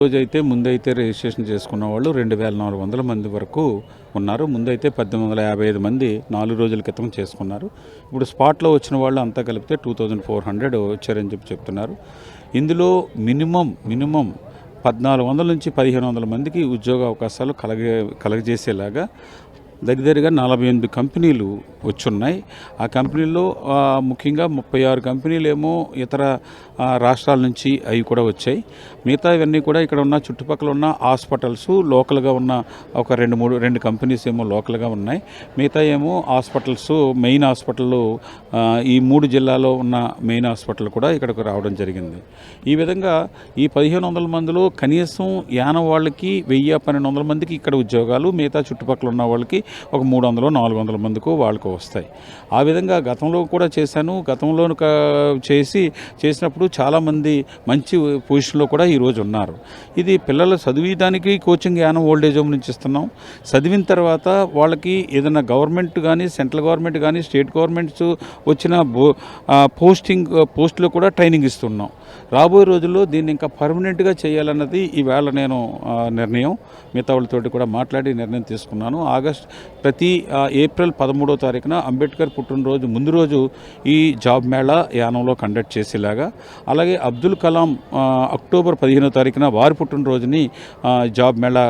రోజైతే ముందైతే రిజిస్ట్రేషన్ చేసుకున్న వాళ్ళు 2400 మంది వరకు ఉన్నారు. ముందైతే 1855 మంది 4 రోజుల క్రితం చేసుకున్నారు. ఇప్పుడు స్పాట్లో వచ్చిన వాళ్ళు అంతా కలిపితే 2400 వచ్చారని చెప్తున్నారు. ఇందులో మినిమం 1400 నుంచి 1500 మందికి ఉద్యోగ అవకాశాలు కలగజేసేలాగా దగ్గరగా 48 కంపెనీలు వచ్చున్నాయి. ఆ కంపెనీల్లో ముఖ్యంగా 36 కంపెనీలు ఏమో ఇతర రాష్ట్రాల నుంచి అవి కూడా వచ్చాయి. మిగతా ఇవన్నీ కూడా ఇక్కడ ఉన్న చుట్టుపక్కల ఉన్న హాస్పిటల్స్ లోకల్గా ఉన్న ఒక 2 కంపెనీస్ ఏమో లోకల్గా ఉన్నాయి. మిగతా ఏమో హాస్పిటల్స్ మెయిన్ హాస్పిటల్ ఈ 3 జిల్లాలో ఉన్న మెయిన్ హాస్పిటల్ కూడా ఇక్కడికి రావడం జరిగింది. ఈ విధంగా ఈ 1500 మందిలో కనీసం యానం వాళ్ళకి 1000-1200 మందికి ఇక్కడ ఉద్యోగాలు, మిగతా చుట్టుపక్కల ఉన్న వాళ్ళకి ఒక 300-400 మందికి వాళ్ళకు వస్తాయి. ఆ విధంగా గతంలో కూడా చేశాను. గతంలో చేసినప్పుడు చాలామంది మంచి పొజిషన్లో కూడా ఈరోజు ఉన్నారు. ఇది పిల్లలు చదివేదానికి కోచింగ్ యానం ఓల్డేజ్ హోమ్ నుంచి ఇస్తున్నాం. చదివిన తర్వాత వాళ్ళకి ఏదైనా గవర్నమెంట్ కానీ, సెంట్రల్ గవర్నమెంట్ కానీ, స్టేట్ గవర్నమెంట్స్ వచ్చిన పోస్టులో కూడా ట్రైనింగ్ ఇస్తున్నాం. రాబోయే రోజుల్లో దీన్ని ఇంకా పర్మనెంట్గా చేయాలన్నది ఈవేళ నేను నిర్ణయం మిగతా వాళ్ళతోటి కూడా మాట్లాడి నిర్ణయం తీసుకున్నాను. ప్రతి ఏప్రిల్ 13వ తారీఖున అంబేద్కర్ పుట్టినరోజు ముందు రోజు ఈ జాబ్ మేళా యానంలో కండక్ట్ చేసేలాగా, అలాగే అబ్దుల్ కలాం అక్టోబర్ 15వ తారీఖున వారి పుట్టినరోజుని జాబ్ మేళా